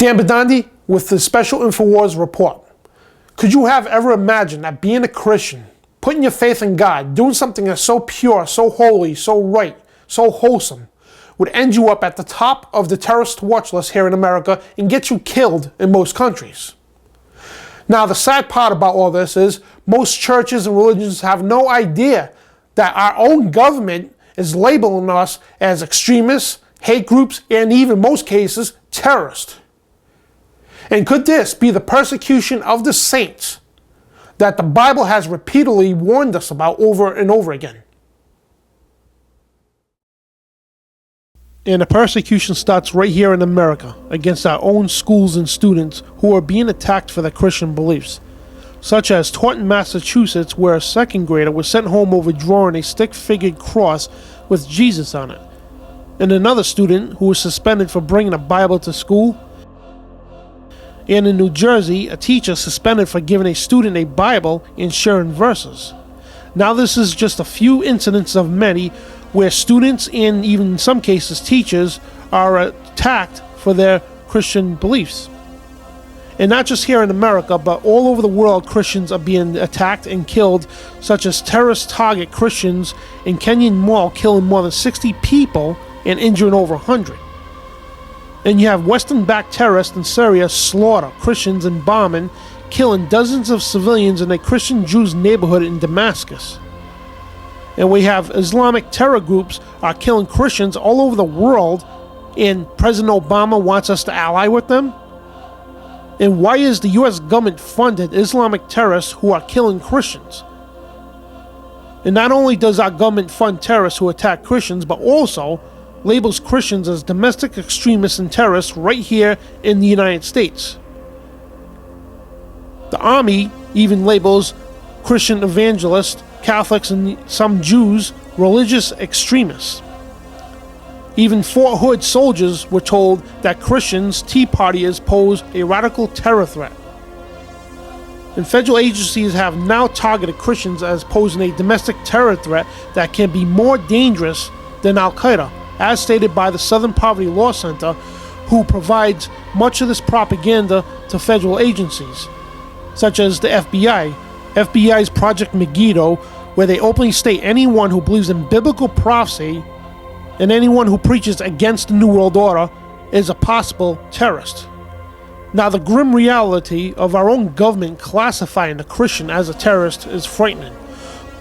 Dan Bidondi with the Special InfoWars report. Could you have ever imagined that being a Christian, putting your faith in God, doing something that's so pure, so holy, so right, so wholesome, would end you up at the top of the terrorist watch list here in America and get you killed in most countries? Now, the sad part about all this is most churches and religions have no idea that our own government is labeling us as extremists, hate groups, and even in most cases, terrorists. And could this be the persecution of the saints that the Bible has repeatedly warned us about over and over again? And the persecution starts right here in America against our own schools and students who are being attacked for their Christian beliefs, such as Taunton, Massachusetts, where a second grader was sent home over drawing a stick-figured cross with Jesus on it, and another student who was suspended for bringing a Bible to school. And in New Jersey, a teacher suspended for giving a student a Bible and sharing verses. Now this is just a few incidents of many where students and even in some cases teachers are attacked for their Christian beliefs. And not just here in America, but all over the world, Christians are being attacked and killed, such as terrorists target Christians in Kenyan Mall, killing more than 60 people and injuring over 100. And you have Western-backed terrorists in Syria slaughter Christians and bombing, killing dozens of civilians in a Christian Jews neighborhood in Damascus. And we have Islamic terror groups are killing Christians all over the world, and President Obama wants us to ally with them? And why is the U.S. government funded Islamic terrorists who are killing Christians? And not only does our government fund terrorists who attack Christians, but also labels Christians as domestic extremists and terrorists right here in the United States. The Army even labels Christian evangelists, Catholics, and some Jews religious extremists. Even Fort Hood soldiers were told that Christians, Tea Partiers, pose a radical terror threat. And federal agencies have now targeted Christians as posing a domestic terror threat that can be more dangerous than Al-Qaeda, as stated by the Southern Poverty Law Center, who provides much of this propaganda to federal agencies, such as the FBI. FBI's Project Megiddo, where they openly state anyone who believes in biblical prophecy and anyone who preaches against the New World Order is a possible terrorist. Now, the grim reality of our own government classifying a Christian as a terrorist is frightening.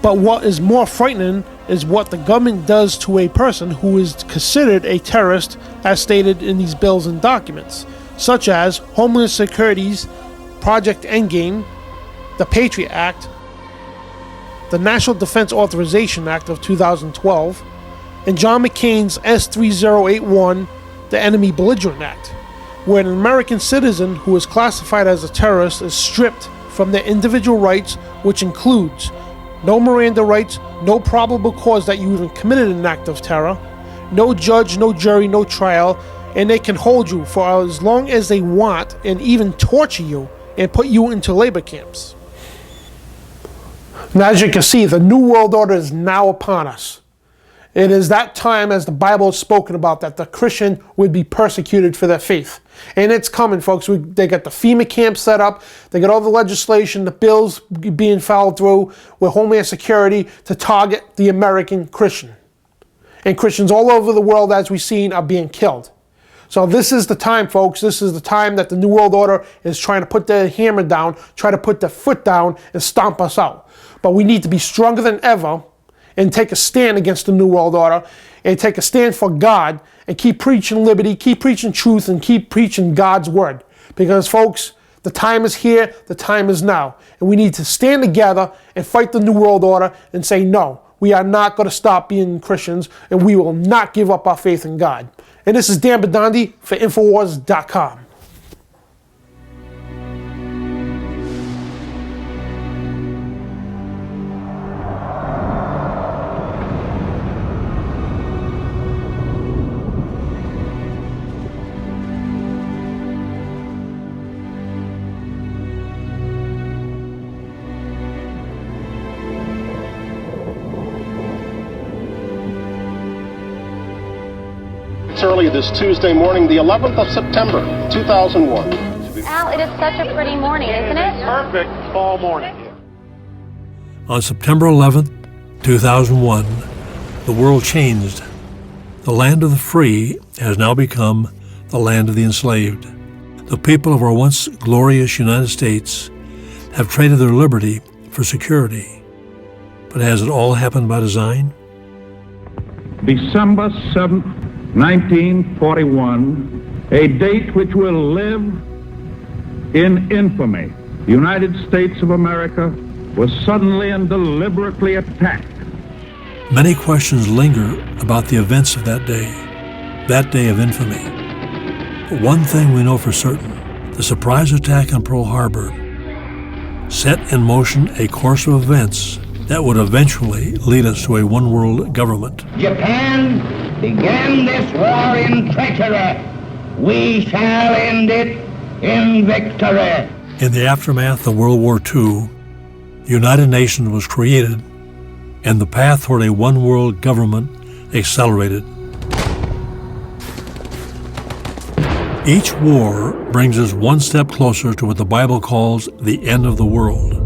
But what is more frightening is what the government does to a person who is considered a terrorist as stated in these bills and documents, such as Homeland Security's Project Endgame, the Patriot Act, the National Defense Authorization Act of 2012, and John McCain's S-3081, the Enemy Belligerent Act, where an American citizen who is classified as a terrorist is stripped from their individual rights, which includes no Miranda rights, no probable cause that you even committed an act of terror, no judge, no jury, no trial, and they can hold you for as long as they want and even torture you and put you into labor camps. Now, as you can see, the New World Order is now upon us. It is that time, as the Bible has spoken about, that the Christian would be persecuted for their faith. And it's coming, folks. They got the FEMA camp set up. They got all the legislation, the bills being followed through with Homeland Security to target the American Christian. And Christians all over the world, as we've seen, are being killed. So this is the time, folks. This is the time that the New World Order is trying to put their hammer down, try to put their foot down and stomp us out. But we need to be stronger than ever and take a stand against the New World Order and take a stand for God and keep preaching liberty, keep preaching truth, and keep preaching God's word. Because, folks, the time is here, the time is now. And we need to stand together and fight the New World Order and say, no, we are not going to stop being Christians, and we will not give up our faith in God. And this is Dan Bidondi for Infowars.com. minutes early this Tuesday morning, the 11th of September, 2001. Al, it is such a pretty morning, isn't it? Perfect fall morning. On September 11th, 2001, the world changed. The land of the free has now become the land of the enslaved. The people of our once glorious United States have traded their liberty for security. But has it all happened by design? December 7th, 1941, a date which will live in infamy. The United States of America was suddenly and deliberately attacked. Many questions linger about the events of that day of infamy. But one thing we know for certain, the surprise attack on Pearl Harbor set in motion a course of events that would eventually lead us to a one-world government. Japan began this war in treachery. We shall end it in victory. In the aftermath of World War II, the United Nations was created, and the path toward a one-world government accelerated. Each war brings us one step closer to what the Bible calls the end of the world.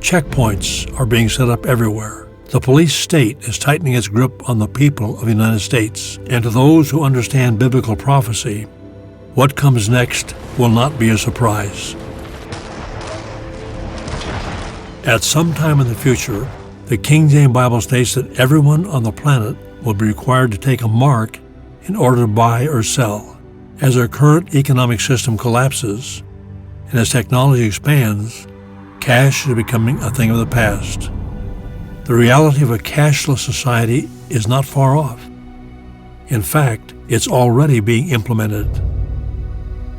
Checkpoints are being set up everywhere. The police state is tightening its grip on the people of the United States, and to those who understand biblical prophecy, what comes next will not be a surprise. At some time in the future, the King James Bible states that everyone on the planet will be required to take a mark in order to buy or sell. As our current economic system collapses, and as technology expands, cash is becoming a thing of the past. The reality of a cashless society is not far off. In fact, it's already being implemented.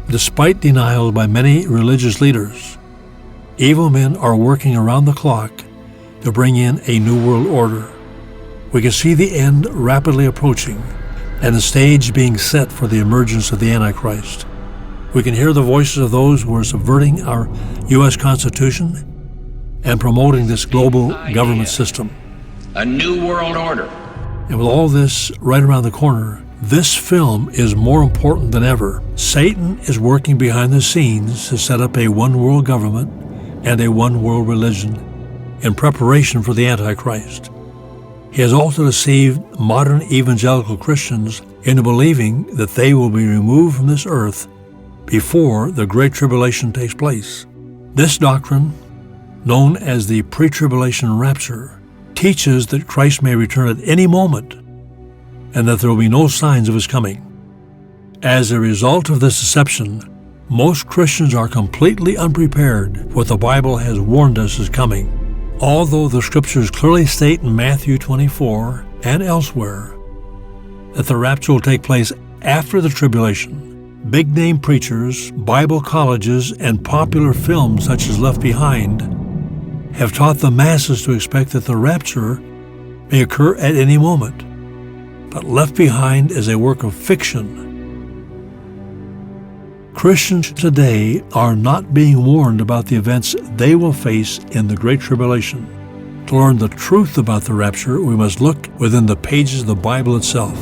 Despite denial by many religious leaders, evil men are working around the clock to bring in a new world order. We can see the end rapidly approaching and the stage being set for the emergence of the Antichrist. We can hear the voices of those who are subverting our U.S. Constitution and promoting this global government system. A new world order. And with all this right around the corner, this film is more important than ever. Satan is working behind the scenes to set up a one-world government and a one-world religion in preparation for the Antichrist. He has also deceived modern evangelical Christians into believing that they will be removed from this earth before the Great Tribulation takes place. This doctrine, known as the pre-tribulation rapture, teaches that Christ may return at any moment and that there will be no signs of his coming. As a result of this deception, most Christians are completely unprepared for what the Bible has warned us is coming. Although the scriptures clearly state in Matthew 24 and elsewhere that the rapture will take place after the tribulation, big-name preachers, Bible colleges, and popular films such as Left Behind have taught the masses to expect that the rapture may occur at any moment. But Left Behind is a work of fiction. Christians today are not being warned about the events they will face in the Great Tribulation. To learn the truth about the rapture, we must look within the pages of the Bible itself.